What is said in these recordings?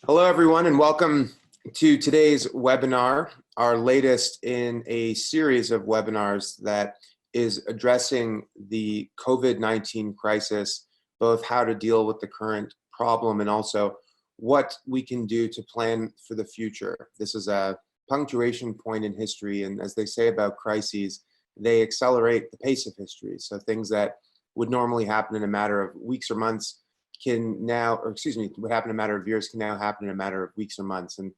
Hello, everyone, and welcome to today's webinar, our latest in a series of webinars that is addressing the COVID-19 crisis, both how to deal with the current problem and also what we can do to plan for the future. This is a punctuation point in history, and as they say about crises, they accelerate the pace of history. So things that would normally happen in a matter of weeks or months can now, or excuse me, what happened in a matter of years can now happen in a matter of weeks or months. And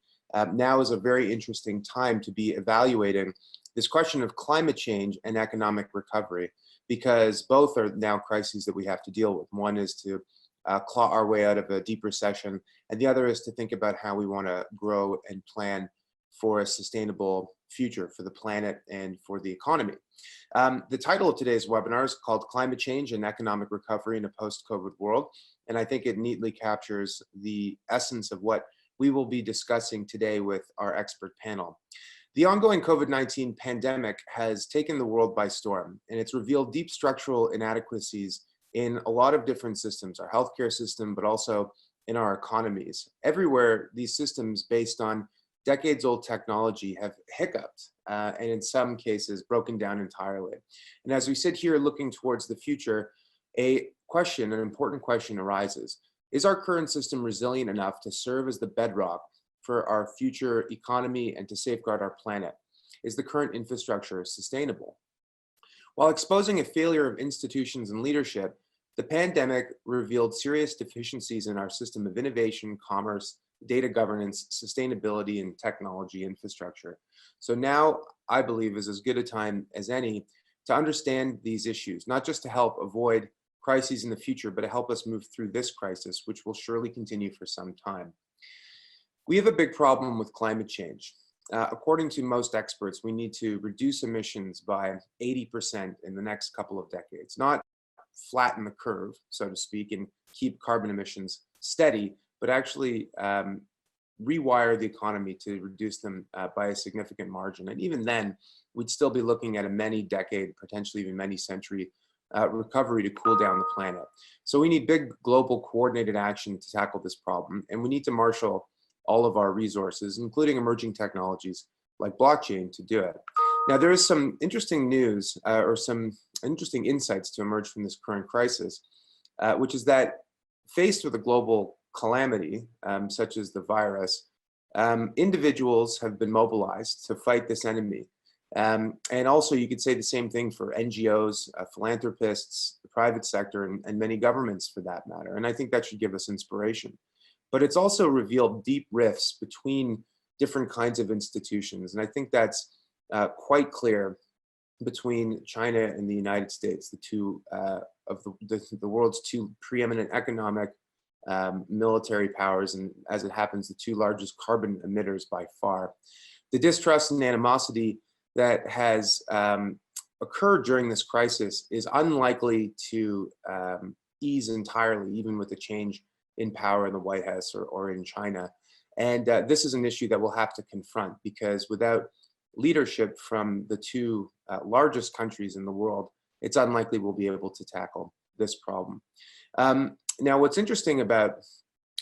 now is a very interesting time to be evaluating this question of climate change and economic recovery, because both are now crises that we have to deal with. One is to claw our way out of a deep recession, and the other is to think about how we want to grow and plan for a sustainable future for the planet and for the economy. The title of today's webinar is called Climate Change and Economic Recovery in a Post-COVID World, and I think it neatly captures the essence of what we will be discussing today with our expert panel. The ongoing COVID-19 pandemic has taken the world by storm, and it's revealed deep structural inadequacies in a lot of different systems, our healthcare system, but also in our economies. Everywhere, these systems based on decades-old technology have hiccuped and in some cases broken down entirely. And as we sit here looking towards the future, an important question arises. Is our current system resilient enough to serve as the bedrock for our future economy and to safeguard our planet? Is the current infrastructure sustainable? While exposing a failure of institutions and leadership, the pandemic revealed serious deficiencies in our system of innovation, commerce, data governance, sustainability, and technology infrastructure. So now, I believe, is as good a time as any to understand these issues, not just to help avoid crises in the future, but to help us move through this crisis, which will surely continue for some time. We have a big problem with climate change. According to most experts, we need to reduce emissions by 80% in the next couple of decades, not flatten the curve, so to speak, and keep carbon emissions steady, but actually rewire the economy to reduce them by a significant margin. And even then, we'd still be looking at a many-decade, potentially even many-century recovery to cool down the planet. So we need big global coordinated action to tackle this problem, and we need to marshal all of our resources, including emerging technologies like blockchain, to do it. Now, there is some interesting news or some interesting insights to emerge from this current crisis, which is that faced with a global calamity, such as the virus, individuals have been mobilized to fight this enemy. And also, you could say the same thing for NGOs, philanthropists, the private sector, and many governments for that matter. And I think that should give us inspiration. But it's also revealed deep rifts between different kinds of institutions. And I think that's quite clear between China and the United States, the two of the world's two preeminent economic military powers, and as it happens, the two largest carbon emitters by far. The distrust and animosity that has occurred during this crisis is unlikely to ease entirely, even with the change in power in the White House or in China. And this is an issue that we'll have to confront, because without leadership from the two largest countries in the world, it's unlikely we'll be able to tackle this problem. Now, what's interesting about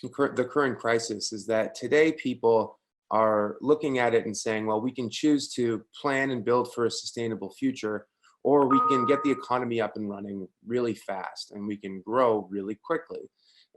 the current crisis is that today people are looking at it and saying, well, we can choose to plan and build for a sustainable future, or we can get the economy up and running really fast and we can grow really quickly.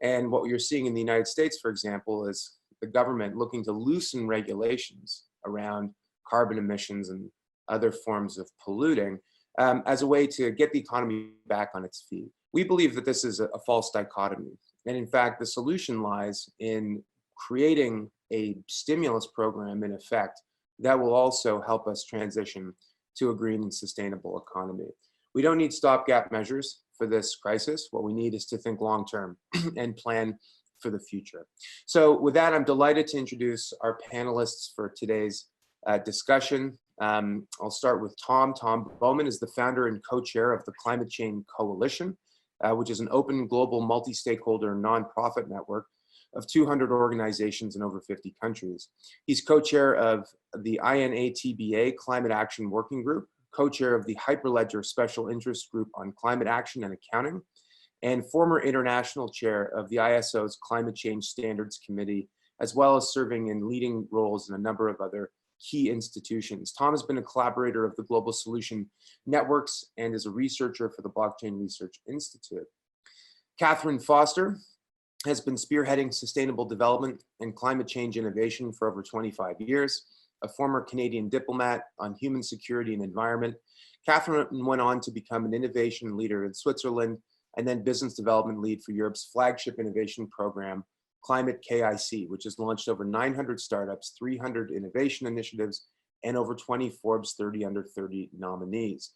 And what you're seeing in the United States, for example, is the government looking to loosen regulations around carbon emissions and other forms of polluting as a way to get the economy back on its feet. We believe that this is a false dichotomy. And in fact, the solution lies in creating a stimulus program in effect that will also help us transition to a green and sustainable economy. We don't need stopgap measures for this crisis. What we need is to think long-term and plan for the future. So with that, I'm delighted to introduce our panelists for today's discussion. I'll start with Tom. Tom Baumann is the founder and co-chair of the Climate Change Coalition, which is an open global multi-stakeholder nonprofit network of 200 organizations in over 50 countries. He's co-chair of the INATBA Climate Action Working Group, co-chair of the Hyperledger Special Interest Group on Climate Action and Accounting, and former international chair of the ISO's Climate Change Standards Committee as well as serving in leading roles in a number of other key institutions. Tom has been a collaborator of the Global Solution Networks and is a researcher for the Blockchain Research Institute. Katherine Foster has been spearheading sustainable development and climate change innovation for over 25 years. A former Canadian diplomat on human security and environment, Katherine went on to become an innovation leader in Switzerland and then business development lead for Europe's flagship innovation program, Climate KIC, which has launched over 900 startups, 300 innovation initiatives, and over 20 Forbes 30 Under 30 nominees.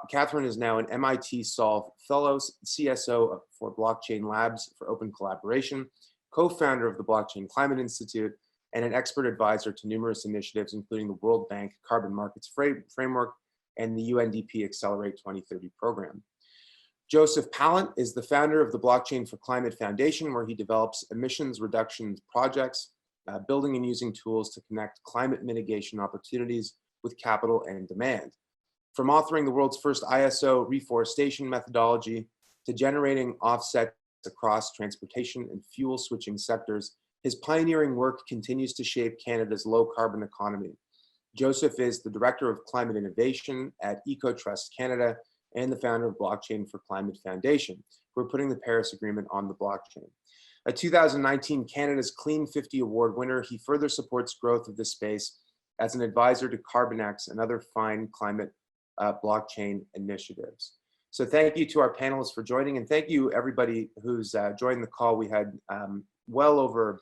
Katherine is now an MIT Solve Fellow, CSO for Blockchain Labs for Open Collaboration, co-founder of the Blockchain Climate Institute, and an expert advisor to numerous initiatives, including the World Bank Carbon Markets Framework and the UNDP Accelerate 2030 program. Joseph Pallant is the founder of the Blockchain for Climate Foundation, where he develops emissions reduction projects, building and using tools to connect climate mitigation opportunities with capital and demand. From authoring the world's first ISO reforestation methodology to generating offsets across transportation and fuel switching sectors, his pioneering work continues to shape Canada's low carbon economy. Joseph is the Director of Climate Innovation at EcoTrust Canada and the founder of Blockchain for Climate Foundation, who are putting the Paris Agreement on the blockchain. A 2019 Canada's Clean 50 Award winner, he further supports growth of this space as an advisor to CarbonX and other fine climate blockchain initiatives. So thank you to our panelists for joining, and thank you everybody who's joined the call. We had well over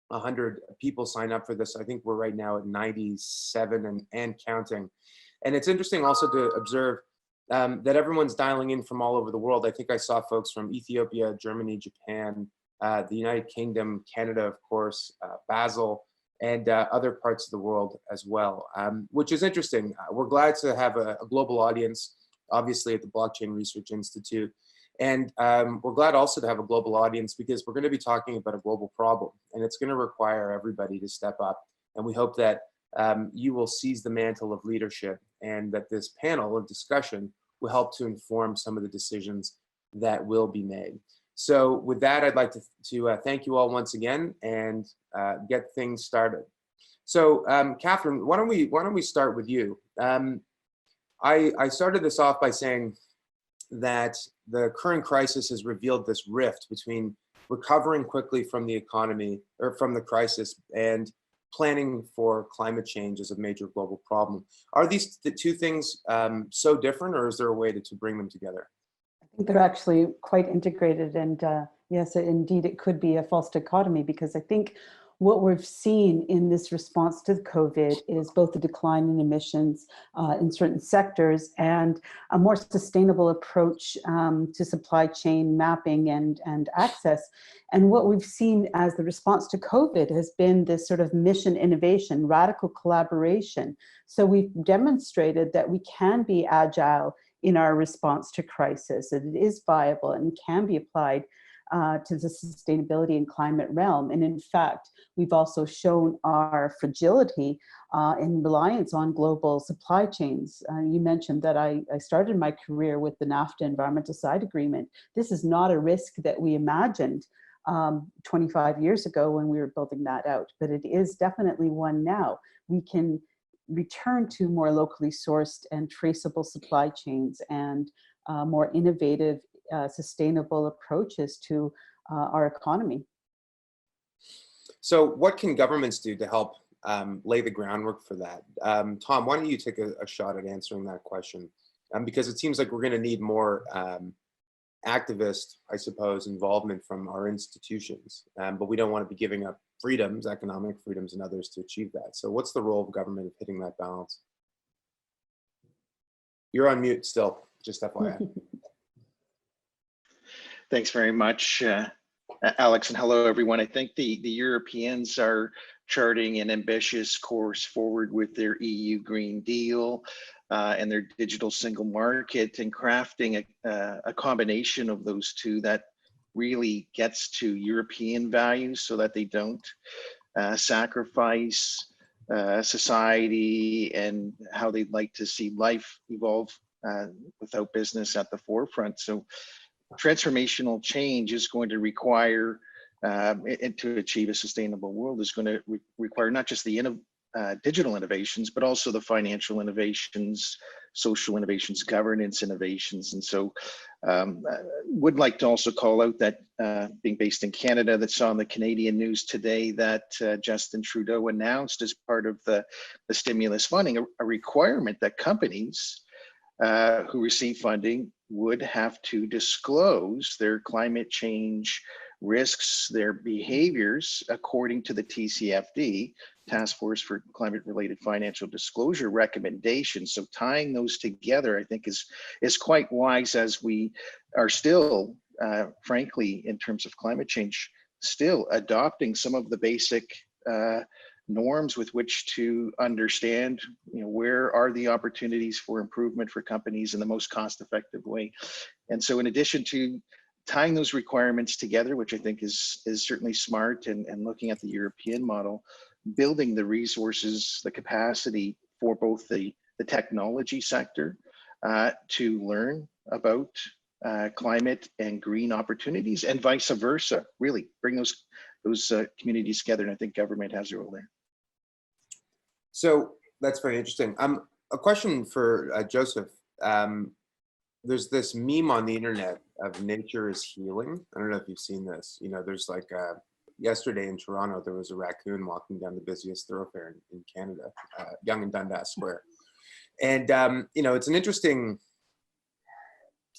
100 people sign up for this. I think we're right now at 97 and counting. And it's interesting also to observe that everyone's dialing in from all over the world. I think I saw folks from Ethiopia, Germany, Japan, the United Kingdom, Canada, of course, Basel, and other parts of the world as well, which is interesting. We're glad to have a global audience, obviously at the Blockchain Research Institute. And we're glad also to have a global audience because we're going to be talking about a global problem, and it's going to require everybody to step up. And we hope that you will seize the mantle of leadership and that this panel of discussion will help to inform some of the decisions that will be made. So with that, I'd like to thank you all once again and get things started. So Katherine, why don't we start with you? I started this off by saying that the current crisis has revealed this rift between recovering quickly from the economy or from the crisis and planning for climate change as a major global problem. Are these the two things so different, or is there a way to bring them together? I think they're actually quite integrated, and yes, indeed, it could be a false dichotomy, because I think what we've seen in this response to COVID is both the decline in emissions in certain sectors and a more sustainable approach to supply chain mapping and access. And what we've seen as the response to COVID has been this sort of mission innovation, radical collaboration. So we've demonstrated that we can be agile in our response to crisis, that it is viable and can be applied to the sustainability and climate realm. And in fact, we've also shown our fragility in reliance on global supply chains. You mentioned that I started my career with the NAFTA Environmental Side Agreement. This is not a risk that we imagined 25 years ago when we were building that out, but it is definitely one now. We can return to more locally sourced and traceable supply chains and more innovative sustainable approaches to our economy. So what can governments do to help lay the groundwork for that? Tom, why don't you take a shot at answering that question? Because it seems like we're going to need more activist, I suppose, involvement from our institutions, but we don't want to be giving up freedoms, economic freedoms and others to achieve that. So what's the role of government in hitting that balance? You're on mute still, just FYI. Thanks very much, Alex, and hello, everyone. I think the Europeans are charting an ambitious course forward with their EU Green Deal and their digital single market, and crafting a combination of those two that really gets to European values so that they don't sacrifice society and how they'd like to see life evolve without business at the forefront. So transformational change is going to require and to achieve a sustainable world is going to require not just the digital innovations, but also the financial innovations, social innovations, governance innovations. And so would like to also call out that being based in Canada, that saw in the Canadian news today that Justin Trudeau announced as part of the stimulus funding, a requirement that companies who receive funding would have to disclose their climate change risks, their behaviors, according to the TCFD, Task Force for Climate-Related Financial Disclosure recommendations. So tying those together, I think, is quite wise, as we are still, frankly, in terms of climate change, still adopting some of the basic norms with which to understand, where are the opportunities for improvement for companies in the most cost-effective way. And so in addition to tying those requirements together, which I think is certainly smart, and looking at the European model, building the resources, the capacity for both the technology sector to learn about climate and green opportunities, and vice versa, really bring those communities together. And I think government has a role there. So that's very interesting. A question for Joseph. There's this meme on the internet of nature is healing. I don't know if you've seen this. There's like yesterday in Toronto, there was a raccoon walking down the busiest thoroughfare in Canada, Yonge and Dundas Square. And, it's an interesting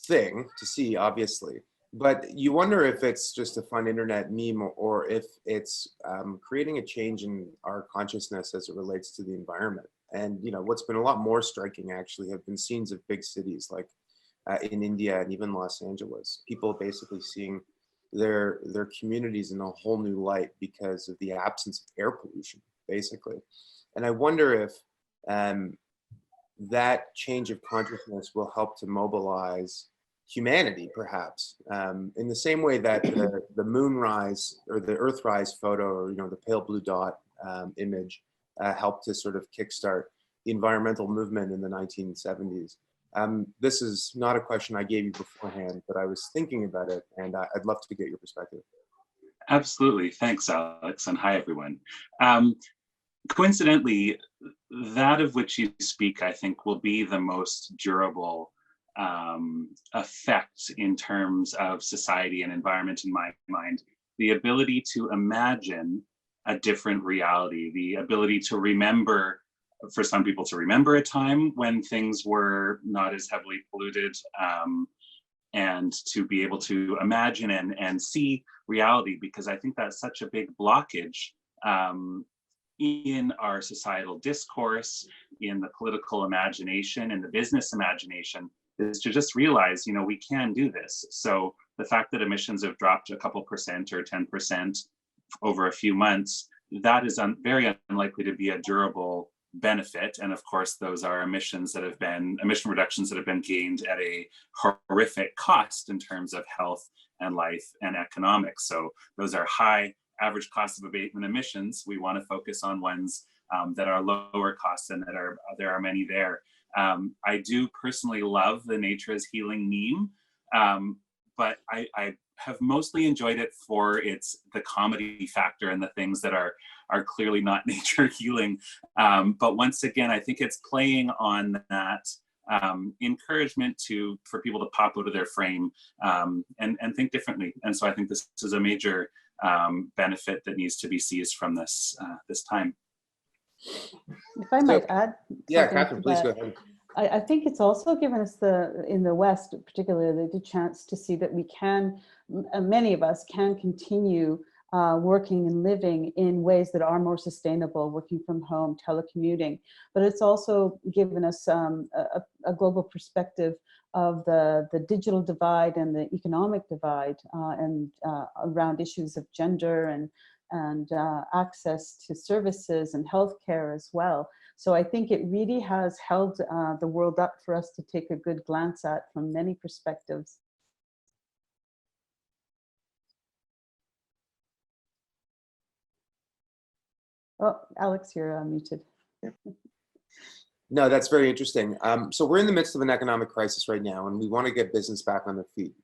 thing to see, obviously, but you wonder if it's just a fun internet meme, or if it's creating a change in our consciousness as it relates to the environment. And, what's been a lot more striking, actually, have been scenes of big cities like in India and even Los Angeles, people basically seeing their communities in a whole new light because of the absence of air pollution, basically. And I wonder if that change of consciousness will help to mobilize humanity, perhaps, in the same way that the moonrise or the earthrise photo, or the pale blue dot image helped to sort of kickstart the environmental movement in the 1970s. This is not a question I gave you beforehand, but I was thinking about it, and I'd love to get your perspective. Absolutely. Thanks, Alex, and hi, everyone. Coincidentally, that of which you speak, I think, will be the most durable effect in terms of society and environment, in my mind. The ability to imagine a different reality, the ability to remember, for some people, to remember a time when things were not as heavily polluted, and to be able to imagine and see reality, because I think that's such a big blockage in our societal discourse, in the political imagination, in the business imagination, is to just realize, we can do this. So the fact that emissions have dropped a couple percent or 10% over a few months, that is very unlikely to be a durable benefit. And of course, those are emission reductions that have been gained at a horrific cost in terms of health and life and economics. So those are high average cost of abatement emissions. We want to focus on ones that are lower cost, and there are many there. I do personally love the nature is healing meme, but I have mostly enjoyed it for the comedy factor and the things that are clearly not nature healing. But once again, I think it's playing on that encouragement for people to pop out of their frame and think differently. And so I think this is a major benefit that needs to be seized from this time. If I might add, yeah, Katherine, please go ahead. I think it's also given us in the West, particularly, the chance to see that we can, many of us can continue working and living in ways that are more sustainable, working from home, telecommuting. But it's also given us a global perspective of the digital divide and the economic divide, and around issues of gender and access to services and healthcare as well. So I think it really has held the world up for us to take a good glance at from many perspectives. Oh, Alex, you're muted. No, that's very interesting. So we're in the midst of an economic crisis right now, and we want to get business back on their feet.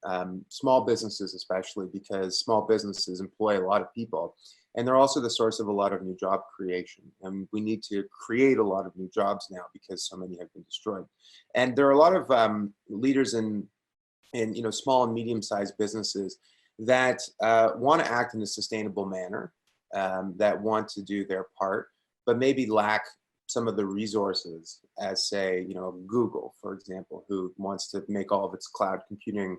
Small businesses, especially, because small businesses employ a lot of people, and they're also the source of a lot of new job creation. And we need to create a lot of new jobs now because so many have been destroyed. And there are a lot of leaders in small and medium-sized businesses that want to act in a sustainable manner, that want to do their part, but maybe lack some of the resources, as say, Google, for example, who wants to make all of its cloud computing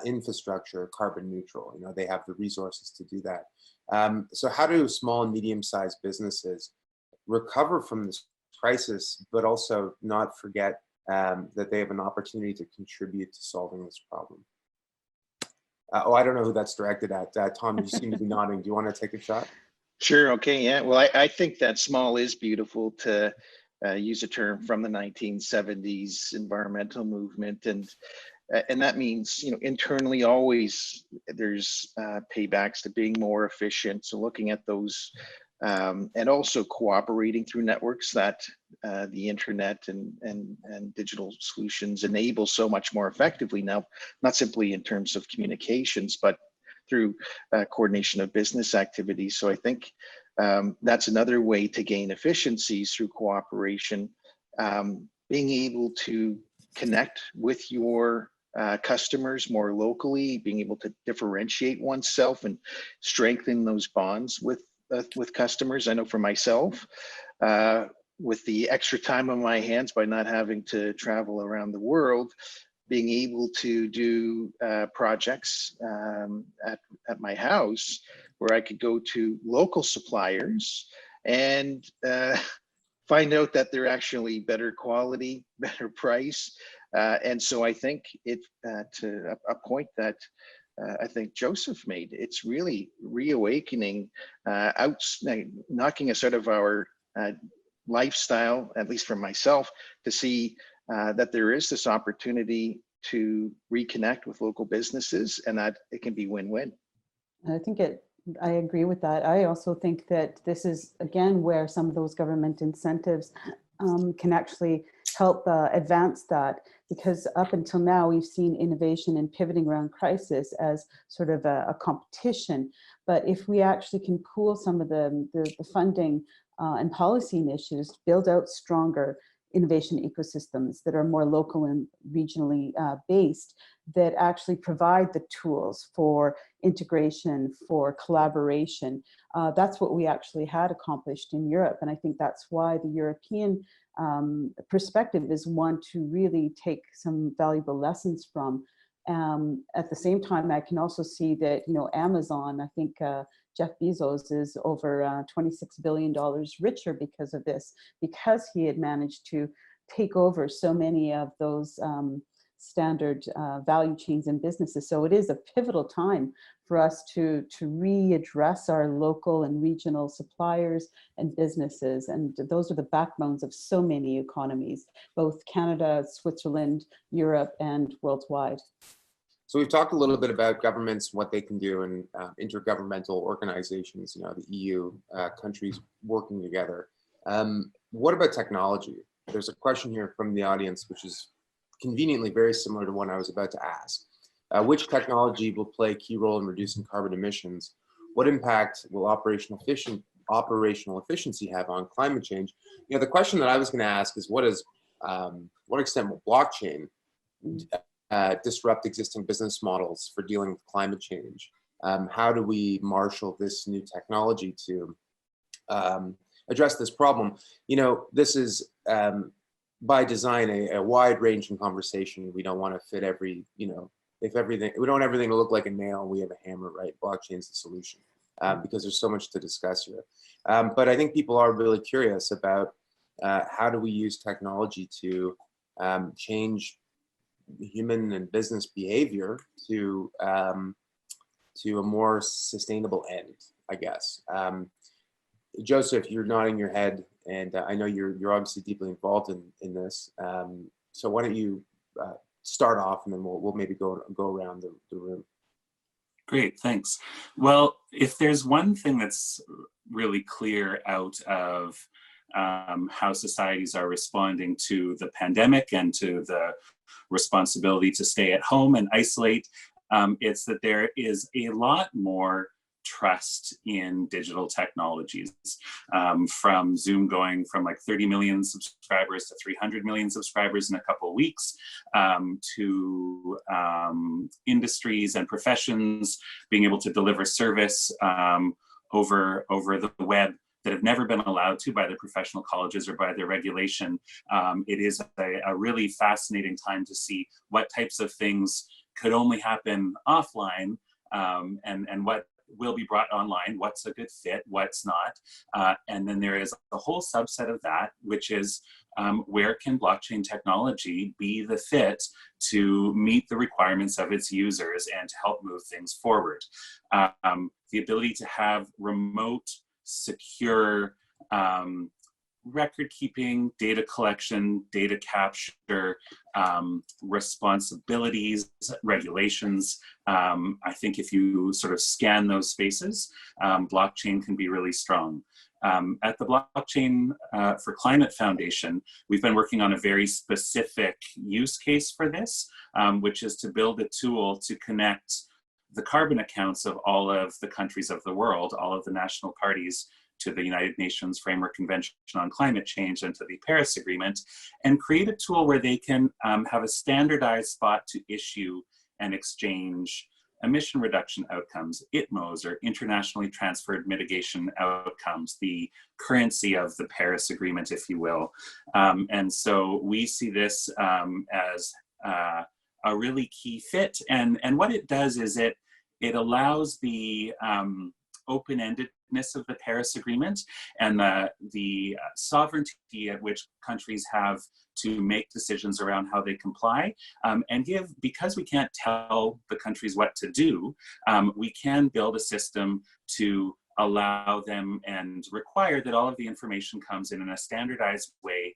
infrastructure carbon neutral. They have the resources to do that. So how do small and medium-sized businesses recover from this crisis, but also not forget that they have an opportunity to contribute to solving this problem? I don't know who that's directed at. Tom, you seem to be nodding. Do you want to take a shot? Sure. Okay. Yeah. Well, I think that small is beautiful, to use a term from the 1970s environmental movement, and that means internally always there's paybacks to being more efficient. So looking at those, and also cooperating through networks that the internet and digital solutions enable so much more effectively now, not simply in terms of communications, but through coordination of business activities. So I think that's another way to gain efficiencies through cooperation, being able to connect with your customers more locally, being able to differentiate oneself and strengthen those bonds with customers. I know for myself, with the extra time on my hands by not having to travel around the world, being able to do projects at my house where I could go to local suppliers and find out that they're actually better quality, better price. And so I think it, to a point that I think Joseph made, it's really reawakening, knocking us out of our lifestyle, at least for myself, to see that there is this opportunity to reconnect with local businesses, and that it can be win-win. I agree with that. I also think that this is, again, where some of those government incentives can actually help advance that, because up until now, we've seen innovation and pivoting around crisis as sort of a competition. But if we actually can pool some of the funding and policy initiatives, build out stronger innovation ecosystems that are more local and regionally based, that actually provide the tools for integration, for collaboration. That's what we actually had accomplished in Europe. And I think that's why the European perspective is one to really take some valuable lessons from. At the same time, I can also see that, Amazon, I think Jeff Bezos is over $26 billion richer because of this, because he had managed to take over so many of those standard value chains and businesses. So it is a pivotal time for us to readdress our local and regional suppliers and businesses. And those are the backbones of so many economies, both Canada, Switzerland, Europe, and worldwide. So we've talked a little bit about governments, what they can do, and intergovernmental organizations, the EU, countries working together. What about technology? There's a question here from the audience, which is conveniently very similar to one I was about to ask. Which technology will play a key role in reducing carbon emissions? What impact will operational efficiency have on climate change? The question that I was going to ask is, what extent will blockchain disrupt existing business models for dealing with climate change? How do we marshal this new technology to address this problem? This is by design a wide-ranging conversation. We don't want to fit every, if everything, we don't want everything to look like a nail, we have a hammer, right? Blockchain's the solution, because there's so much to discuss here. But I think people are really curious about how do we use technology to change human and business behavior to a more sustainable end, I guess. Joseph, you're nodding your head, and I know you're obviously deeply involved in this. So why don't you start off, and then we'll maybe go around the room. Great, thanks. Well, if there's one thing that's really clear out of how societies are responding to the pandemic and to the responsibility to stay at home and isolate. It's that there is a lot more trust in digital technologies, from Zoom going from like 30 million subscribers to 300 million subscribers in a couple of weeks, to industries and professions being able to deliver service over the web that have never been allowed to by the professional colleges or by their regulation. It is a really fascinating time to see what types of things could only happen offline, and what will be brought online, what's a good fit, what's not. And then there is a whole subset of that, which is where can blockchain technology be the fit to meet the requirements of its users and to help move things forward. The ability to have remote, secure record keeping, data collection, data capture, responsibilities, regulations. I think if you sort of scan those spaces, blockchain can be really strong. At the Blockchain for Climate Foundation, we've been working on a very specific use case for this, which is to build a tool to connect the carbon accounts of all of the countries of the world, all of the national parties, to the United Nations Framework Convention on Climate Change and to the Paris Agreement, and create a tool where they can have a standardized spot to issue and exchange emission reduction outcomes, ITMOs, or internationally transferred mitigation outcomes, the currency of the Paris Agreement, if you will. And so we see this as a really key fit. And what it does is it allows the open-endedness of the Paris Agreement and the sovereignty at which countries have to make decisions around how they comply, and because we can't tell the countries what to do, we can build a system to allow them and require that all of the information comes in a standardized way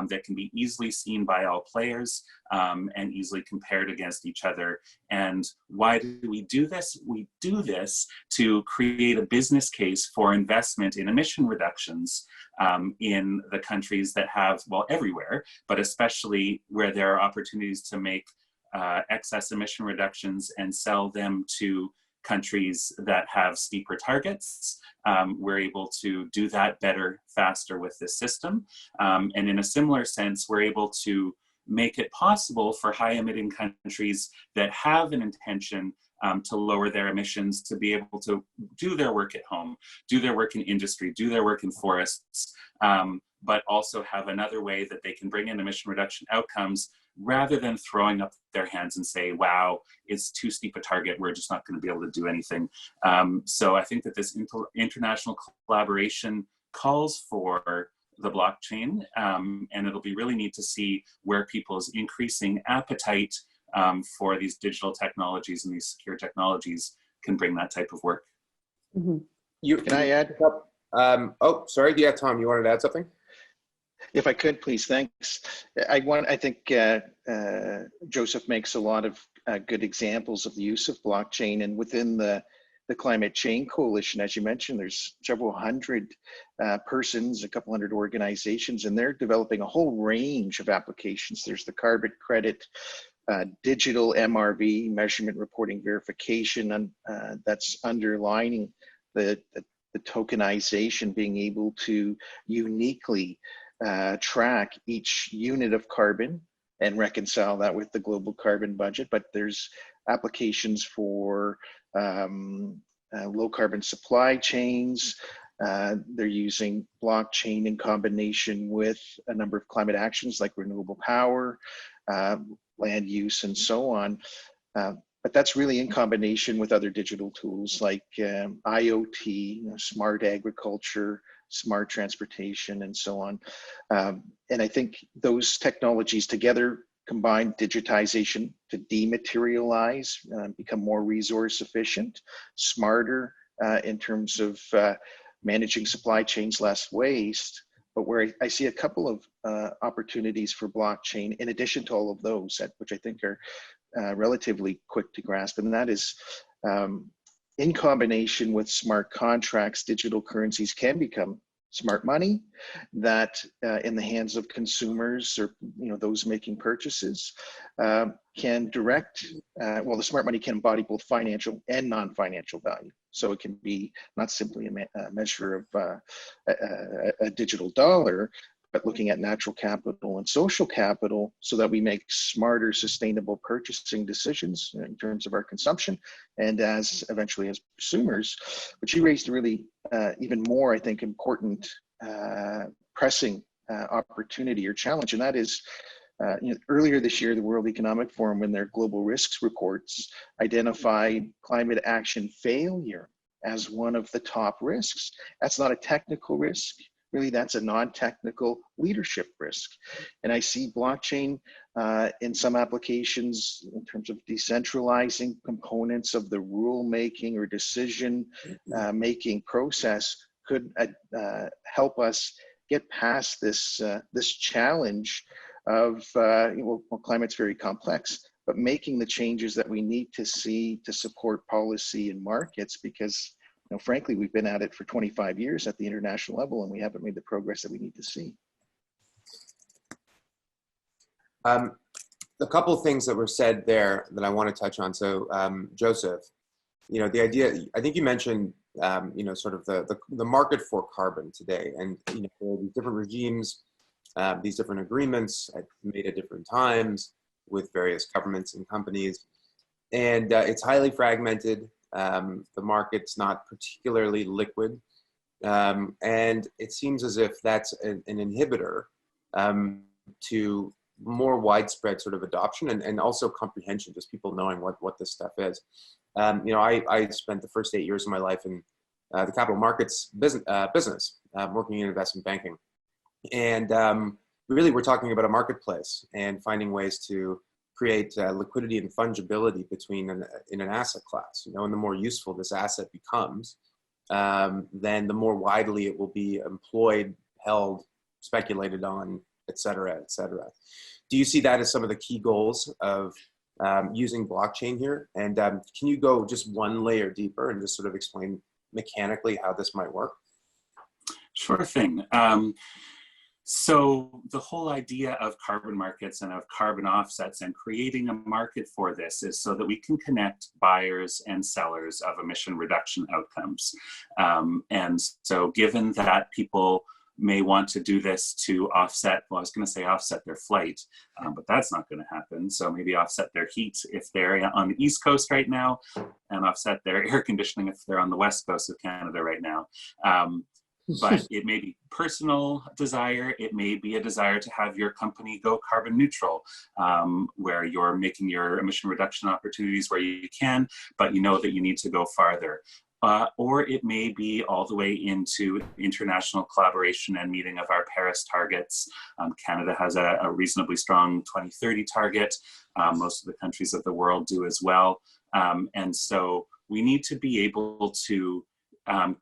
that can be easily seen by all players and easily compared against each other. And why do we do this? We do this to create a business case for investment in emission reductions in the countries that have, well, everywhere, but especially where there are opportunities to make excess emission reductions and sell them to countries that have steeper targets. We're able to do that better, faster with this system. And in a similar sense, we're able to make it possible for high emitting countries that have an intention to lower their emissions to be able to do their work at home, do their work in industry, do their work in forests, but also have another way that they can bring in emission reduction outcomes rather than throwing up their hands and say, wow, it's too steep a target, we're just not going to be able to do anything. So I think that this international collaboration calls for the blockchain, and it'll be really neat to see where people's increasing appetite for these digital technologies and these secure technologies can bring that type of work. Mm-hmm. Can I add? Oh, sorry. Yeah, Tom, you wanted to add something? If I could, please, thanks. I think Joseph makes a lot of good examples of the use of blockchain, and within the Climate Chain Coalition, as you mentioned, there's several hundred persons, a couple hundred organizations, and they're developing a whole range of applications. There's the carbon credit, digital MRV, measurement reporting verification, and that's underlining the tokenization, being able to uniquely track each unit of carbon and reconcile that with the global carbon budget. But there's applications for low carbon supply chains. They're using blockchain in combination with a number of climate actions like renewable power, land use, and so on. But that's really in combination with other digital tools like IoT, smart agriculture, smart transportation, and so on. And I think those technologies together combine digitization to dematerialize, become more resource efficient, smarter in terms of managing supply chains, less waste. But where I see a couple of opportunities for blockchain, in addition to all of those, which I think are relatively quick to grasp, and that is in combination with smart contracts, digital currencies can become smart money that in the hands of consumers or those making purchases can direct, well, the smart money can embody both financial and non-financial value. So it can be not simply a measure of a digital dollar, but looking at natural capital and social capital so that we make smarter, sustainable purchasing decisions in terms of our consumption and eventually as consumers. But you raised a really even more, I think, important pressing opportunity or challenge, and that is earlier this year, the World Economic Forum, in their global risks reports, identified climate action failure as one of the top risks. That's not a technical risk. Really, that's a non-technical leadership risk. And I see blockchain in some applications in terms of decentralizing components of the rule-making or decision-making process could help us get past this challenge of, well, climate's very complex, but making the changes that we need to see to support policy and markets, because frankly, we've been at it for 25 years at the international level, and we haven't made the progress that we need to see. A couple of things that were said there that I want to touch on. So, Joseph, the idea, I think you mentioned, sort of the market for carbon today, and there are these different regimes, these different agreements made at different times with various governments and companies, and it's highly fragmented. The market's not particularly liquid, and it seems as if that's an inhibitor to more widespread sort of adoption and also comprehension, just people knowing what this stuff is. I spent the first 8 years of my life in the capital markets business, working in investment banking, and really we're talking about a marketplace and finding ways to create liquidity and fungibility in an asset class, and the more useful this asset becomes, then the more widely it will be employed, held, speculated on, et cetera, et cetera. Do you see that as some of the key goals of using blockchain here? And can you go just one layer deeper and just sort of explain mechanically how this might work? Sure thing. So the whole idea of carbon markets and of carbon offsets and creating a market for this is so that we can connect buyers and sellers of emission reduction outcomes. And so given that people may want to do this to offset, well, I was going to say offset their flight, but that's not going to happen. So maybe offset their heat if they're on the East Coast right now, and offset their air conditioning if they're on the West Coast of Canada right now. But it may be personal desire. It may be a desire to have your company go carbon neutral, where you're making your emission reduction opportunities where you can, but you know that you need to go farther. Or it may be all the way into international collaboration and meeting of our Paris targets. Canada has a reasonably strong 2030 target. Most of the countries of the world do as well. And so we need to be able to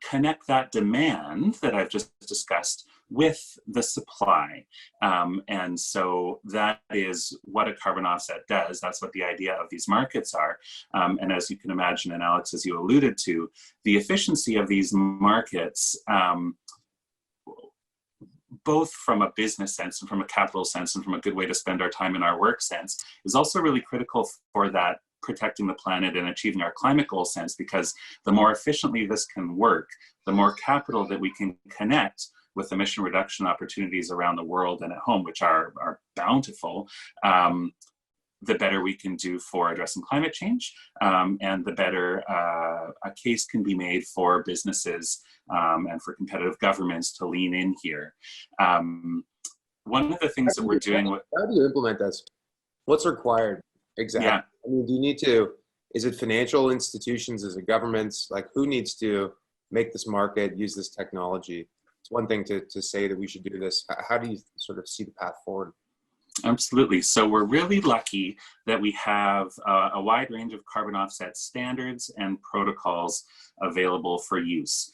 connect that demand that I've just discussed with the supply. And so that is what a carbon offset does. That's what the idea of these markets are. And as you can imagine, and Alex, as you alluded to, the efficiency of these markets, both from a business sense and from a capital sense and from a good way to spend our time in our work sense, is also really critical for that protecting the planet and achieving our climate goal sense, because the more efficiently this can work, the more capital that we can connect with emission reduction opportunities around the world and at home, which are bountiful, the better we can do for addressing climate change, and the better a case can be made for businesses and for competitive governments to lean in here. One of the things that we're doing with— How do you implement this? What's required exactly? Yeah. I mean, do you need to, is it financial institutions, is it governments? Like, who needs to make this market, use this technology? It's one thing to say that we should do this. How do you sort of see the path forward? Absolutely. So we're really lucky that we have a wide range of carbon offset standards and protocols available for use.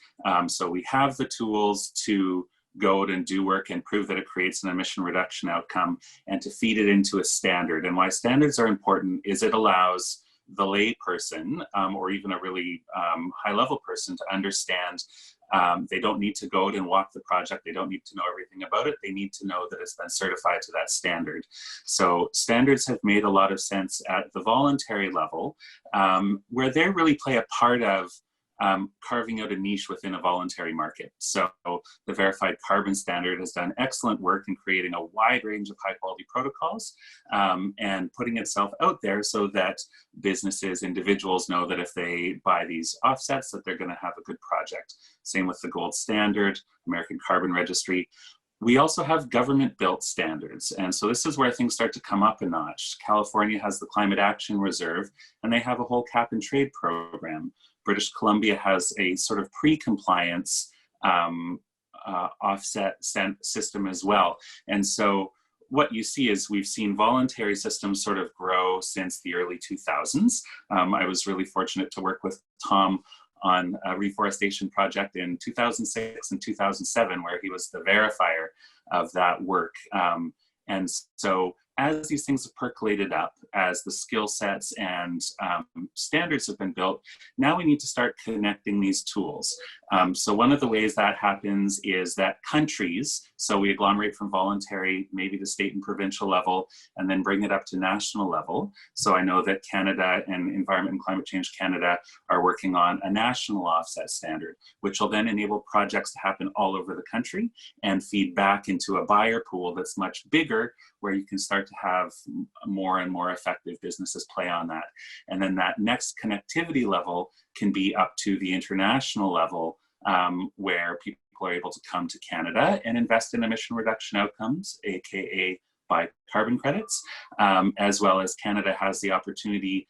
So we have the tools to go out and do work and prove that it creates an emission reduction outcome and to feed it into a standard. And why standards are important is it allows the lay person or even a really high-level person to understand. They don't need to go out and walk the project. They don't need to know everything about it. They need to know that it's been certified to that standard. So standards have made a lot of sense at the voluntary level, where they really play a part of carving out a niche within a voluntary market. So the Verified Carbon Standard has done excellent work in creating a wide range of high quality protocols and putting itself out there so that businesses, individuals know that if they buy these offsets, that they're going to have a good project. Same with the Gold Standard, American Carbon Registry. We also have government-built standards. And so this is where things start to come up a notch. California has the Climate Action Reserve, and they have a whole cap and trade program. British Columbia has a sort of pre-compliance offset system as well. And so what you see is we've seen voluntary systems sort of grow since the early 2000s. I was really fortunate to work with Tom on a reforestation project in 2006 and 2007, where he was the verifier of that work. And so as these things have percolated up, as the skill sets and standards have been built, now we need to start connecting these tools. So one of the ways that happens is that countries, so we agglomerate from voluntary, maybe the state and provincial level, and then bring it up to national level. So I know that Canada and Environment and Climate Change Canada are working on a national offset standard, which will then enable projects to happen all over the country and feed back into a buyer pool that's much bigger, where you can start to have more and more effective businesses play on that. And then that next connectivity level can be up to the international level, where people are able to come to Canada and invest in emission reduction outcomes, aka buy carbon credits, as well as Canada has the opportunity,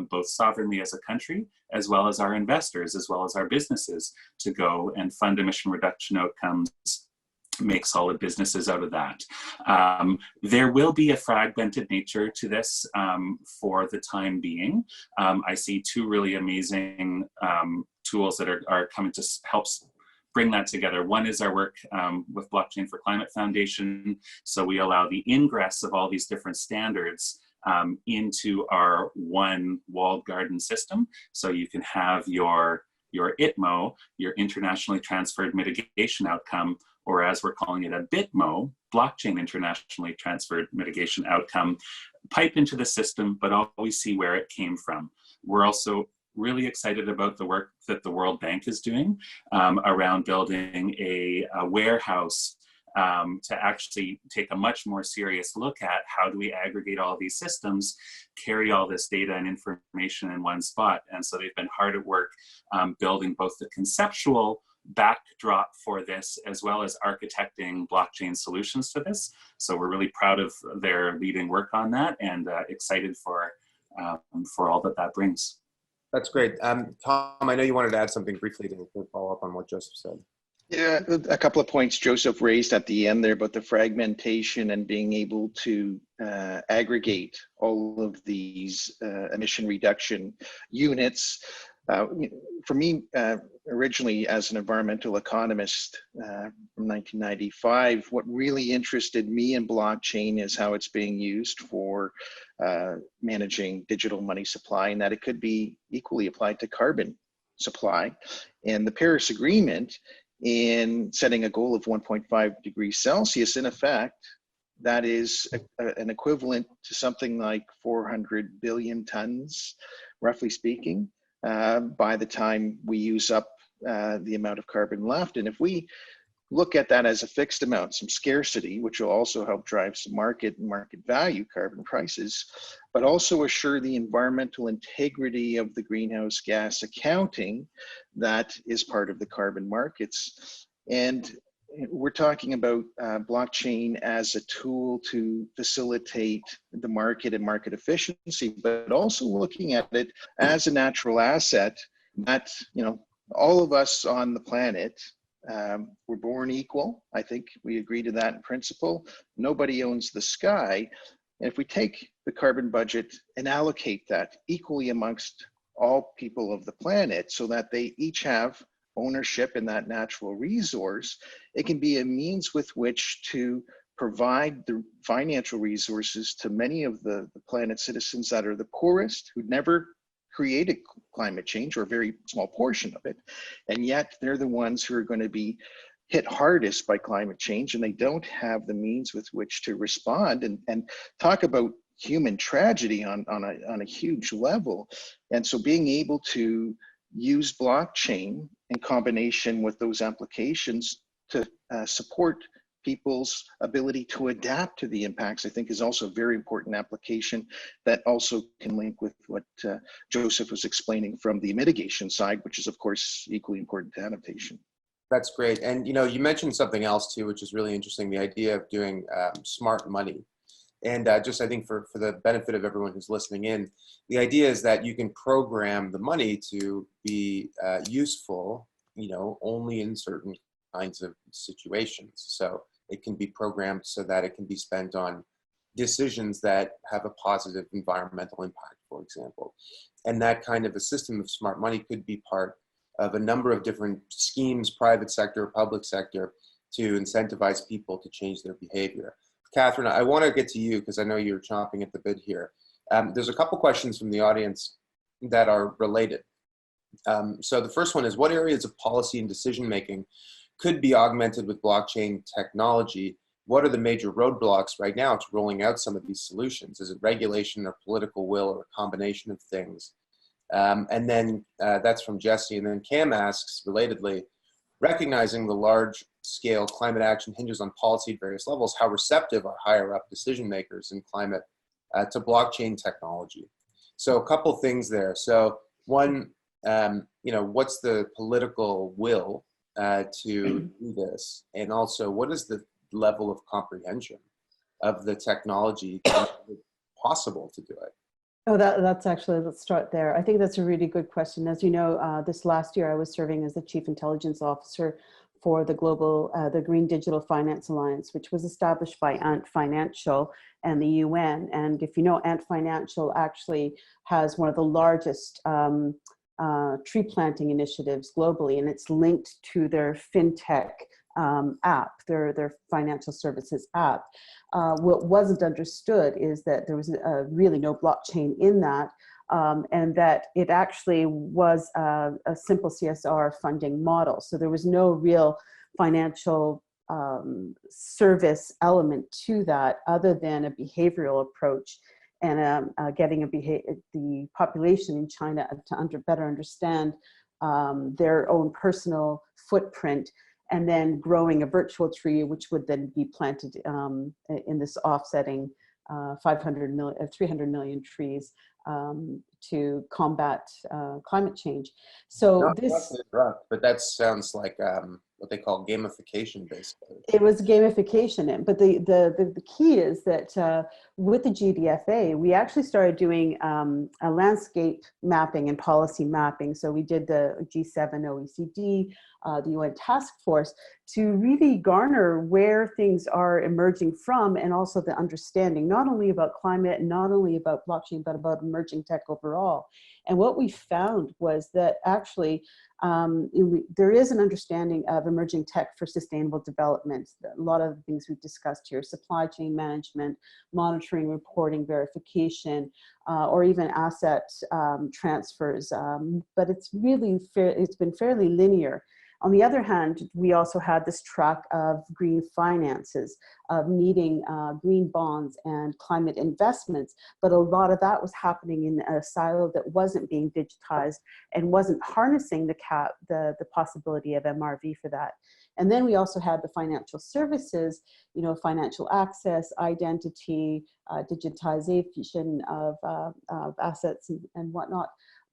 both sovereignly as a country, as well as our investors, as well as our businesses, to go and fund emission reduction outcomes, make solid businesses out of that. There will be a fragmented nature to this for the time being. I see two really amazing tools that are coming to help bring that together. One is our work with Blockchain for Climate Foundation. So we allow the ingress of all these different standards into our one walled garden system. So you can have your ITMO, your internationally transferred mitigation outcome, or as we're calling it, a BITMO, blockchain internationally transferred mitigation outcome, pipe into the system, but always see where it came from. We're also really excited about the work that the World Bank is doing around building a warehouse to actually take a much more serious look at how do we aggregate all these systems, carry all this data and information in one spot. And so they've been hard at work building both the conceptual backdrop for this, as well as architecting blockchain solutions to this. So we're really proud of their leading work on that, and excited for all that brings. That's great. Tom, I know you wanted to add something briefly to follow up on what Joseph said. Yeah, a couple of points Joseph raised at the end there about the fragmentation and being able to aggregate all of these emission reduction units. For me, originally as an environmental economist from 1995, what really interested me in blockchain is how it's being used for managing digital money supply, and that it could be equally applied to carbon supply. And the Paris Agreement, in setting a goal of 1.5 degrees Celsius, in effect, that is an equivalent to something like 400 billion tons, roughly speaking, by the time we use up the amount of carbon left. And if we look at that as a fixed amount, some scarcity, which will also help drive some market value, carbon prices, but also assure the environmental integrity of the greenhouse gas accounting that is part of the carbon markets. And we're talking about blockchain as a tool to facilitate the market and market efficiency, but also looking at it as a natural asset that, all of us on the planet, we're born equal. I think we agree to that in principle. Nobody owns the sky. And if we take the carbon budget and allocate that equally amongst all people of the planet so that they each have ownership in that natural resource, it can be a means with which to provide the financial resources to many of the planet's citizens that are the poorest, who'd never created climate change, or a very small portion of it. And yet they're the ones who are going to be hit hardest by climate change, and they don't have the means with which to respond. And talk about human tragedy on a huge level. And so being able to use blockchain in combination with those applications to support people's ability to adapt to the impacts, I think, is also a very important application that also can link with what Joseph was explaining from the mitigation side, which is of course equally important to adaptation. That's great. And you mentioned something else too, which is really interesting, the idea of doing smart money. And just I think for the benefit of everyone who's listening in, the idea is that you can program the money to be useful, only in certain kinds of situations. So it can be programmed so that it can be spent on decisions that have a positive environmental impact, for example. And that kind of a system of smart money could be part of a number of different schemes, private sector, public sector, to incentivize people to change their behavior. Katherine, I want to get to you because I know you're chomping at the bit here. There's a couple questions from the audience that are related. So the first one is, what areas of policy and decision-making could be augmented with blockchain technology? What are the major roadblocks right now to rolling out some of these solutions? Is it regulation or political will or a combination of things? And then that's from Jesse. And then Cam asks, relatedly, recognizing the large-scale climate action hinges on policy at various levels, how receptive are higher-up decision-makers in climate to blockchain technology? So a couple things there. So one, what's the political will to do this? And also, what is the level of comprehension of the technology to make it possible to do it? Oh, that's actually, let's start there. I think that's a really good question. As you know, this last year I was serving as the Chief Intelligence Officer for the the Green Digital Finance Alliance, which was established by Ant Financial and the UN. And if you know, Ant Financial actually has one of the largest tree planting initiatives globally, and it's linked to their fintech app, their financial services app. What wasn't understood is that there was really no blockchain in that, and that it actually was a simple CSR funding model. So there was no real financial service element to that other than a behavioral approach and getting the population in China to better understand their own personal footprint, and then growing a virtual tree, which would then be planted in this offsetting 300 million trees to combat climate change. So but that sounds like what they call gamification, basically. It was gamification, but the key is that with the GDFA, we actually started doing a landscape mapping and policy mapping. So we did the G7 OECD, the UN task force, to really garner where things are emerging from, and also the understanding, not only about climate and not only about blockchain, but about emerging tech overall. And what we found was that actually there is an understanding of emerging tech for sustainable development. A lot of the things we've discussed here: supply chain management, monitoring, reporting, verification, or even asset transfers. But it's really it's been fairly linear. On the other hand, we also had this track of green finances, of needing green bonds and climate investments, but a lot of that was happening in a silo that wasn't being digitized and wasn't harnessing the possibility of MRV for that. And then we also had the financial services, financial access, identity, digitization of assets and whatnot.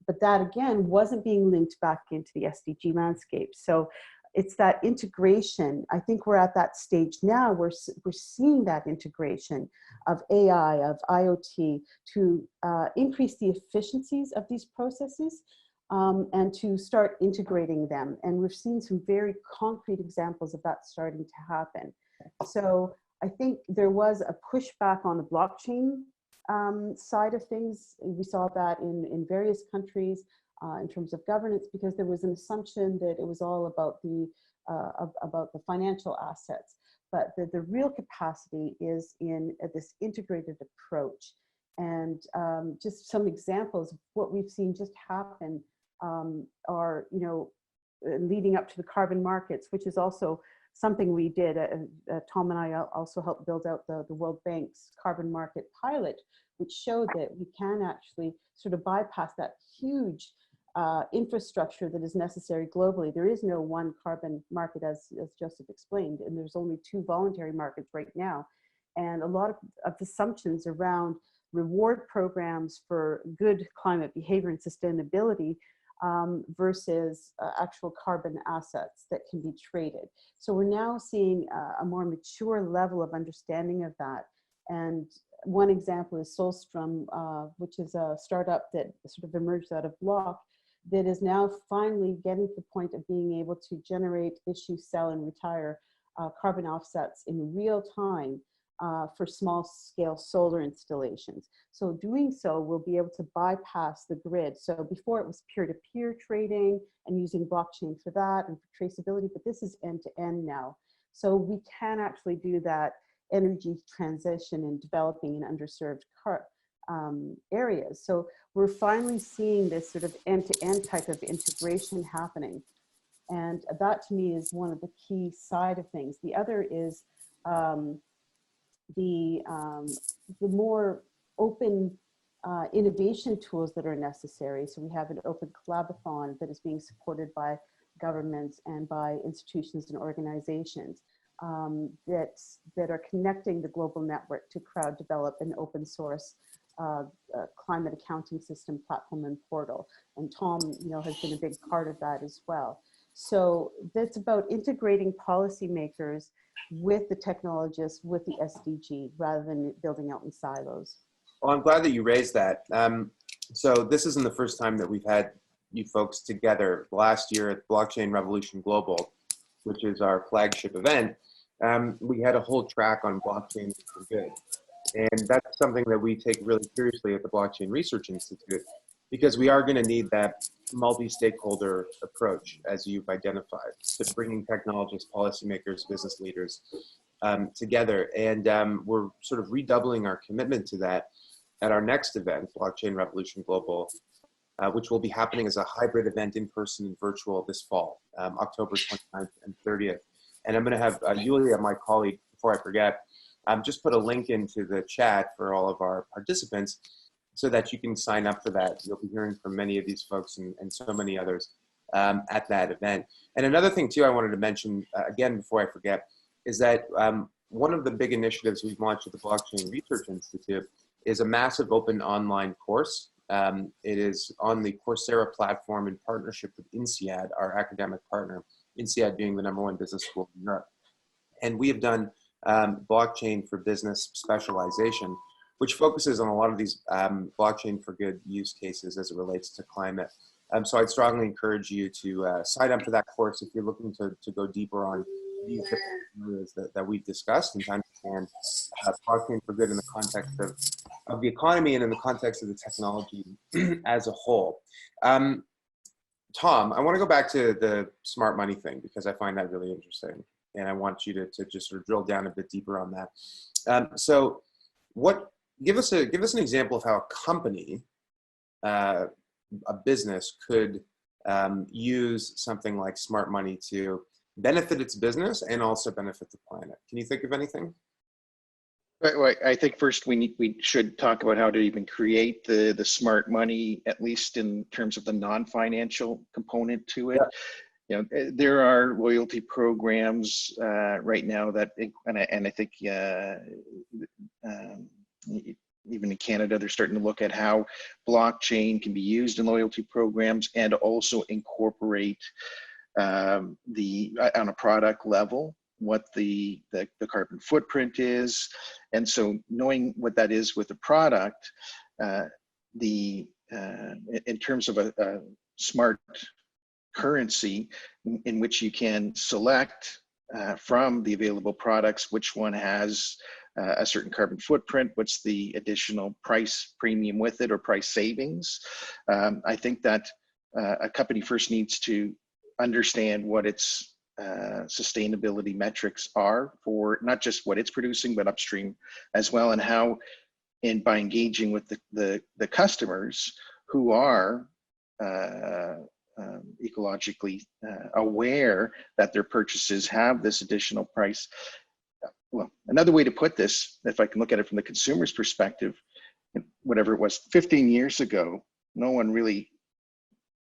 But that, again, wasn't being linked back into the SDG landscape. So it's that integration. I think we're at that stage now where we're seeing that integration of AI, of IoT, to increase the efficiencies of these processes and to start integrating them. And we've seen some very concrete examples of that starting to happen. So I think there was a pushback on the blockchain side of things. We saw that in various countries in terms of governance, because there was an assumption that it was all about the financial assets. But the real capacity is in this integrated approach. And just some examples of what we've seen just happen are, leading up to the carbon markets, which is also something we did. Tom and I also helped build out the World Bank's carbon market pilot, which showed that we can actually sort of bypass that huge infrastructure that is necessary globally. There is no one carbon market, as Joseph explained, and there's only 2 voluntary markets right now. And a lot of assumptions around reward programs for good climate behavior and sustainability versus actual carbon assets that can be traded. So we're now seeing a more mature level of understanding of that. And one example is Solstrom, which is a startup that sort of emerged out of Block, that is now finally getting to the point of being able to generate, issue, sell, and retire carbon offsets in real time for small scale solar installations. So doing so, we'll be able to bypass the grid. So before it was peer-to-peer trading and using blockchain for that and for traceability, but this is end-to-end now. So we can actually do that energy transition in developing and underserved areas. So we're finally seeing this sort of end-to-end type of integration happening. And that to me is one of the key side of things. The other is the more open innovation tools that are necessary. So we have an open collaborathon that is being supported by governments and by institutions and organizations that are connecting the global network to crowd develop an open source climate accounting system platform and portal. And Tom, has been a big part of that as well. So that's about integrating policymakers with the technologists, with the SDG, rather than building out in silos. Well, I'm glad that you raised that. So this isn't the first time that we've had you folks together. Last year at Blockchain Revolution Global, which is our flagship event, we had a whole track on blockchain for good. And that's something that we take really seriously at the Blockchain Research Institute, because we are going to need that multi-stakeholder approach, as you've identified, to bringing technologists, policymakers, business leaders together. And we're sort of redoubling our commitment to that at our next event, Blockchain Revolution Global, which will be happening as a hybrid event, in person and virtual, this fall, October 29th and 30th. And I'm going to have Yulia, my colleague, before I forget, just put a link into the chat for all of our participants so that you can sign up for that. You'll be hearing from many of these folks and so many others at that event. And another thing too I wanted to mention, again, before I forget, is that one of the big initiatives we've launched at the Blockchain Research Institute is a massive open online course. It is on the Coursera platform in partnership with INSEAD, our academic partner, INSEAD being the #1 business school in Europe. And we have done blockchain for business specialization, which focuses on a lot of these blockchain for good use cases as it relates to climate. So I'd strongly encourage you to sign up for that course if you're looking to go deeper on these different areas that we've discussed and to understand blockchain for good in the context of the economy and in the context of the technology as a whole. Tom, I want to go back to the smart money thing because I find that really interesting. And I want you to just sort of drill down a bit deeper on that. So give us an example of how a company, a business could use something like smart money to benefit its business and also benefit the planet. Can you think of anything? Right. I think first we should talk about how to even create the smart money, at least in terms of the non-financial component to it. Yeah. There are loyalty programs right now that, and I think even in Canada, they're starting to look at how blockchain can be used in loyalty programs and also incorporate on a product level what the carbon footprint is. And so knowing what that is with the product, in terms of a smart currency in which you can select from the available products which one has a certain carbon footprint, what's the additional price premium with it or price savings. I think that a company first needs to understand what its sustainability metrics are for not just what it's producing but upstream as well, and how and by engaging with the customers who are ecologically aware that their purchases have this additional price. Well, another way to put this, if I can look at it from the consumer's perspective, whatever it was 15 years ago, no one really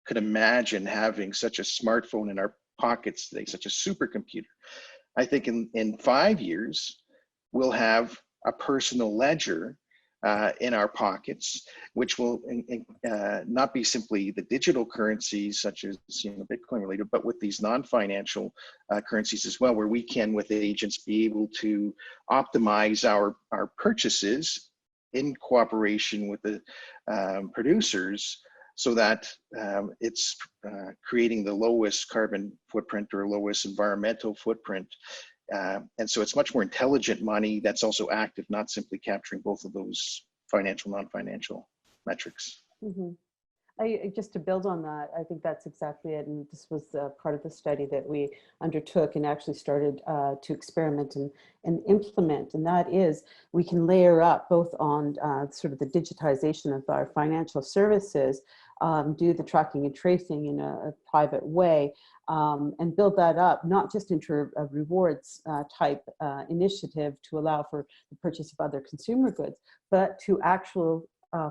could imagine having such a smartphone in our pockets today, such a supercomputer. I think in 5 years, we'll have a personal ledger in our pockets, which will not be simply the digital currencies such as Bitcoin related, but with these non-financial currencies as well, where we can, with agents, be able to optimize our purchases in cooperation with the producers, so that it's creating the lowest carbon footprint or lowest environmental footprint. And so it's much more intelligent money that's also active, not simply capturing both of those financial, non-financial metrics. Mm-hmm. Just to build on that, I think that's exactly it. And this was part of the study that we undertook and actually started to experiment and implement. And that is, we can layer up both on sort of the digitization of our financial services, do the tracking and tracing in a private way, and build that up, not just into a rewards type initiative to allow for the purchase of other consumer goods, but to actual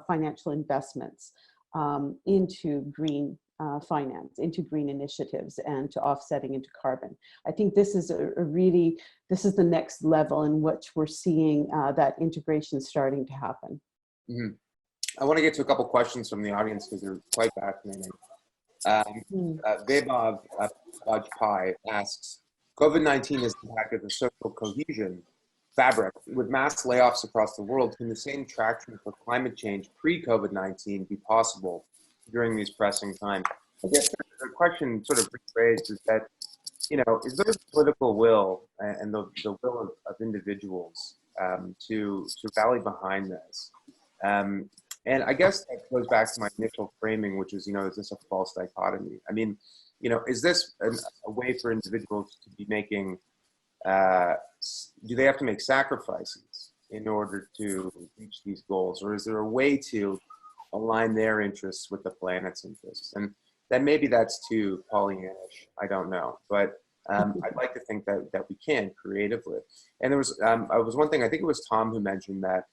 financial investments into green finance, into green initiatives, and to offsetting into carbon. I think this is this is the next level in which we're seeing that integration starting to happen. Mm-hmm. I want to get to a couple questions from the audience because they're quite fascinating. Vaibhav Vajpayee asks, COVID-19 has impacted the social cohesion fabric. With mass layoffs across the world, can the same traction for climate change pre-COVID-19 be possible during these pressing times? I guess the question sort of rephrased is that, is there a political will and the will of individuals to rally behind this? And I guess that goes back to my initial framing, which is, is this a false dichotomy? I mean, is this a way for individuals to be making, do they have to make sacrifices in order to reach these goals? Or is there a way to align their interests with the planet's interests? And then maybe that's too Pollyannish, I don't know. But I'd like to think that we can creatively. And there was one thing, I think it was Tom who mentioned that,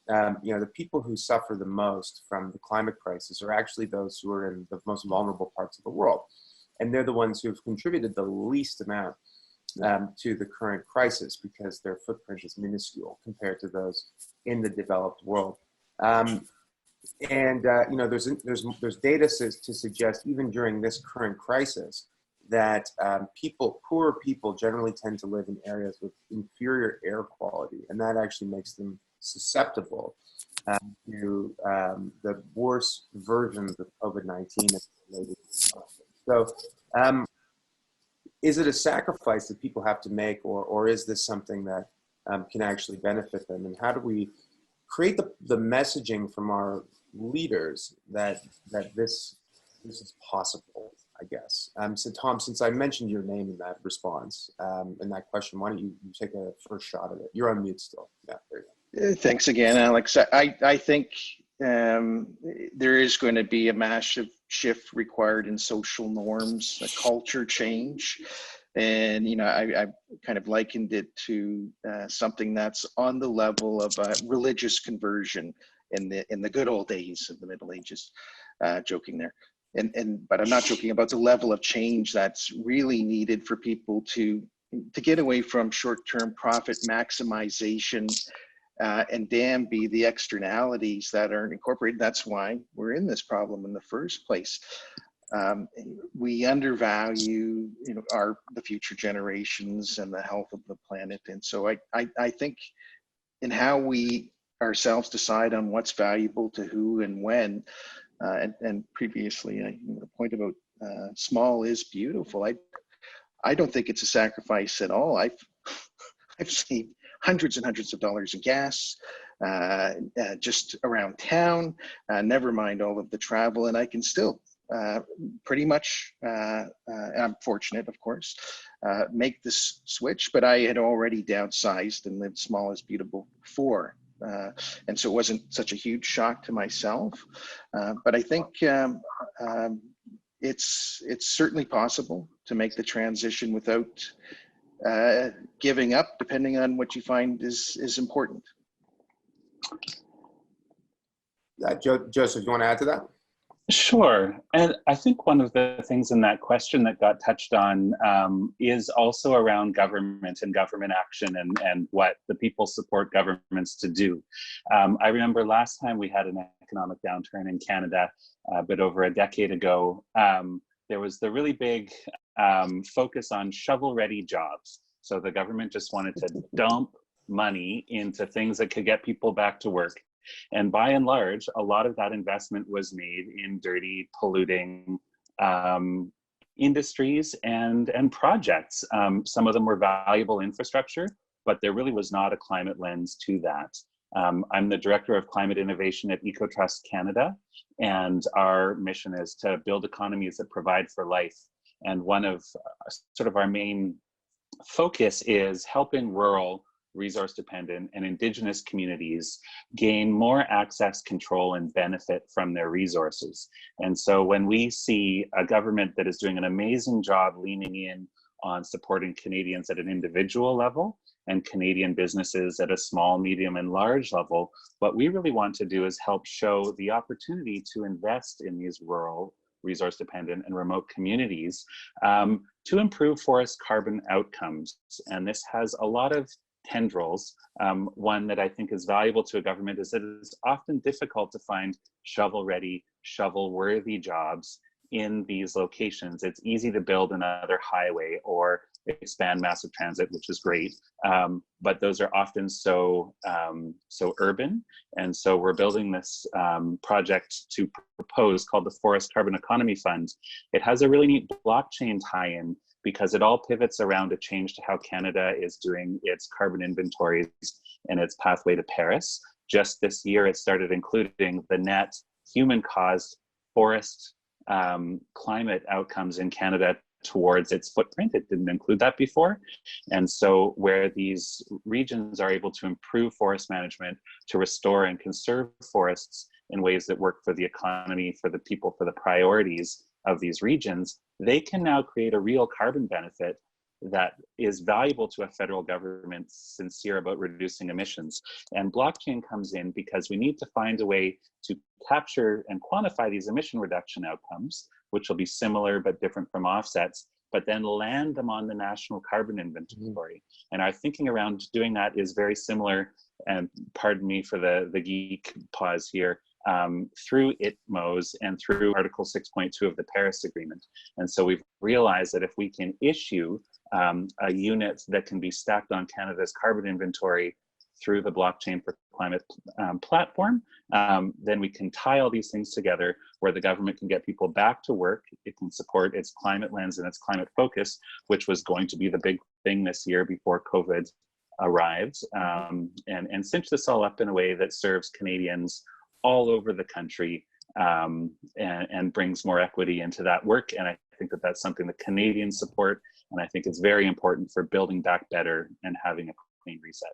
the people who suffer the most from the climate crisis are actually those who are in the most vulnerable parts of the world. And they're the ones who have contributed the least amount to the current crisis because their footprint is minuscule compared to those in the developed world. There's data to suggest even during this current crisis that poorer people generally tend to live in areas with inferior air quality, and that actually makes them susceptible to the worst versions of COVID-19. So is it a sacrifice that people have to make, or is this something that can actually benefit them? And how do we create the messaging from our leaders that this is possible, I guess? So Tom, since I mentioned your name in that response, in that question, why don't you take a first shot at it? You're on mute still. Yeah, there you go. Thanks again, Alex. I think there is going to be a massive shift required in social norms, a culture change. And, I kind of likened it to something that's on the level of a religious conversion in the good old days of the Middle Ages, joking there. But I'm not joking about the level of change that's really needed for people to get away from short-term profit maximization and damn be the externalities that are incorporated. That's why we're in this problem in the first place. We undervalue, the future generations and the health of the planet. And so I think in how we ourselves decide on what's valuable to who and when, and previously, the point about small is beautiful. I don't think it's a sacrifice at all. I've saved hundreds and hundreds of dollars in gas just around town, never mind all of the travel, and I can still pretty much, I'm fortunate, of course, make this switch, but I had already downsized and lived small is beautiful before And so it wasn't such a huge shock to myself. But I think it's certainly possible to make the transition without giving up, depending on what you find is important. Joseph, you want to add to that? Sure. And I think one of the things in that question that got touched on is also around government and government action and what the people support governments to do. I remember last time we had an economic downturn in Canada, but over a decade ago, there was the really big focus on shovel-ready jobs. So the government just wanted to dump money into things that could get people back to work. And by and large, a lot of that investment was made in dirty, polluting industries and projects. Some of them were valuable infrastructure, but there really was not a climate lens to that. I'm the director of climate innovation at EcoTrust Canada, and our mission is to build economies that provide for life. And one of sort of our main focus is helping rural, resource dependent and Indigenous communities gain more access, control, and benefit from their resources. And so when we see a government that is doing an amazing job leaning in on supporting Canadians at an individual level and Canadian businesses at a small, medium, and large level, what we really want to do is help show the opportunity to invest in these rural, resource dependent and remote communities to improve forest carbon outcomes. And this has a lot of tendrils. One that I think is valuable to a government is that it's often difficult to find shovel-ready, shovel-worthy jobs in these locations. It's easy to build another highway or expand massive transit, which is great, but those are often so urban. And so we're building this project to propose called the Forest Carbon Economy Fund. It has a really neat blockchain tie-in because it all pivots around a change to how Canada is doing its carbon inventories and its pathway to Paris. Just this year, it started including the net human-caused forest climate outcomes in Canada towards its footprint. It didn't include that before. And so where these regions are able to improve forest management, to restore and conserve forests in ways that work for the economy, for the people, for the priorities of these regions, they can now create a real carbon benefit that is valuable to a federal government sincere about reducing emissions. And blockchain comes in because we need to find a way to capture and quantify these emission reduction outcomes, which will be similar but different from offsets, but then land them on the national carbon inventory. And our thinking around doing that is very similar, and pardon me for the geek pause here, through ITMOs and through Article 6.2 of the Paris Agreement. And so we've realized that if we can issue a unit that can be stacked on Canada's carbon inventory through the Blockchain for Climate platform, then we can tie all these things together where the government can get people back to work. It can support its climate lens and its climate focus, which was going to be the big thing this year before COVID arrived, and cinch this all up in a way that serves Canadians all over the country, and brings more equity into that work. And I think that that's something that Canadians support, and I think it's very important for building back better and having a clean reset.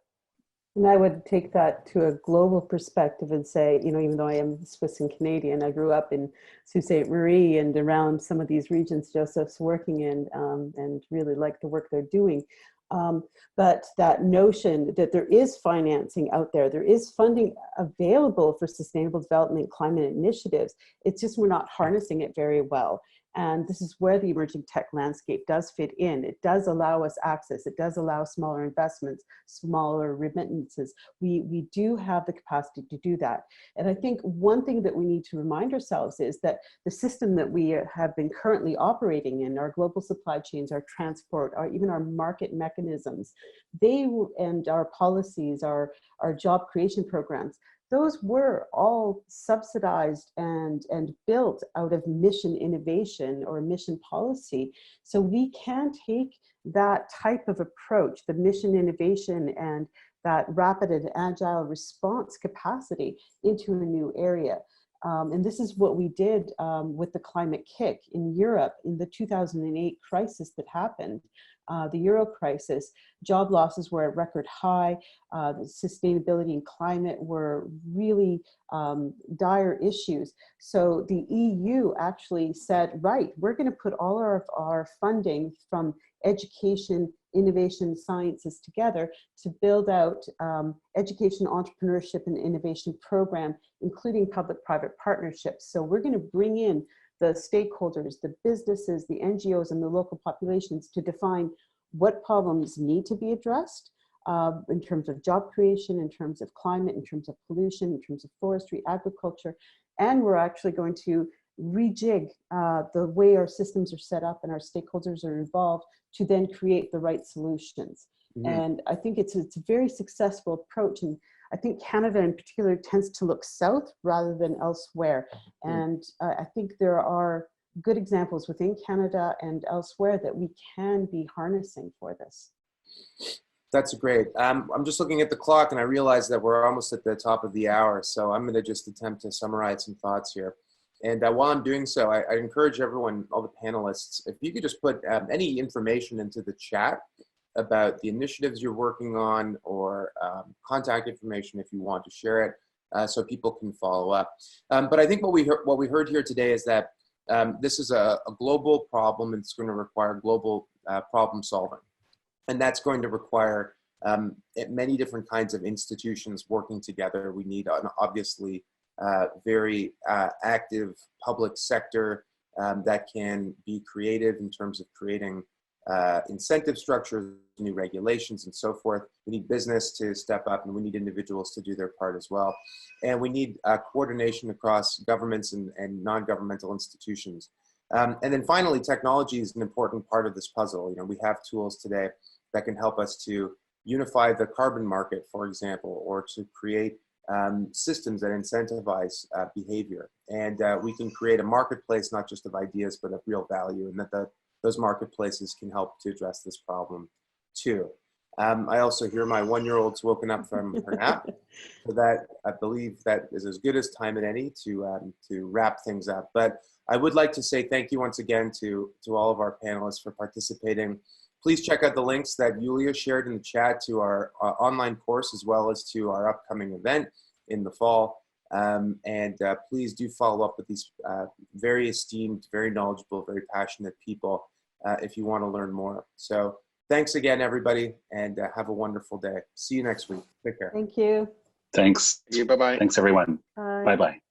And I would take that to a global perspective and say, you know, even though I am Swiss and Canadian, I grew up in Sault Ste. Marie and around some of these regions Joseph's working in, and really like the work they're doing. But that notion that there is financing out there, there is funding available for sustainable development climate initiatives. It's just we're not harnessing it very well. And this is where the emerging tech landscape does fit in. It does allow us access. It does allow smaller investments, smaller remittances. We do have the capacity to do that. And I think one thing that we need to remind ourselves is that the system that we have been currently operating in, our global supply chains, our transport, even our market mechanisms, and our policies, our job creation programs, those were all subsidized and built out of mission innovation or mission policy. So we can take that type of approach, the mission innovation and that rapid and agile response capacity into a new area. And this is what we did with the climate kick in Europe in the 2008 crisis that happened, the Euro crisis. Job losses were at record high. Sustainability and climate were really dire issues. So the EU actually said, right, we're going to put all of our funding from education, innovation, sciences together to build out education, entrepreneurship, and innovation program, including public-private partnerships. So we're going to bring in the stakeholders, the businesses, the NGOs, and the local populations to define what problems need to be addressed in terms of job creation, in terms of climate, in terms of pollution, in terms of forestry, agriculture. And we're actually going to rejig the way our systems are set up and our stakeholders are involved to then create the right solutions. Mm-hmm. And I think it's a very successful approach. And I think Canada in particular tends to look south rather than elsewhere. Mm-hmm. And I think there are good examples within Canada and elsewhere that we can be harnessing for this. That's great. I'm just looking at the clock and I realize that we're almost at the top of the hour. So I'm going to just attempt to summarize some thoughts here. And while I'm doing so, I encourage everyone, all the panelists, if you could just put any information into the chat about the initiatives you're working on, or contact information if you want to share it, so people can follow up. But I think what we heard here today is that this is a global problem, and it's going to require global problem solving. And that's going to require many different kinds of institutions working together. We need, obviously, very active public sector that can be creative in terms of creating incentive structures, new regulations, and so forth. We need business to step up, and we need individuals to do their part as well. And we need coordination across governments and non-governmental institutions. And then finally, technology is an important part of this puzzle. You know, we have tools today that can help us to unify the carbon market, for example, or to create systems that incentivize behavior. And we can create a marketplace, not just of ideas, but of real value, and that those marketplaces can help to address this problem too. I also hear my 1-year-old's woken up from her nap, so that I believe that is as good as time at any to wrap things up. But I would like to say thank you once again to all of our panelists for participating. Please check out the links that Yulia shared in the chat to our online course, as well as to our upcoming event in the fall. And please do follow up with these very esteemed, very knowledgeable, very passionate people if you want to learn more. So thanks again, everybody, and have a wonderful day. See you next week. Take care. Thank you. Thanks. Bye-bye. Thanks, everyone. Bye. Bye-bye.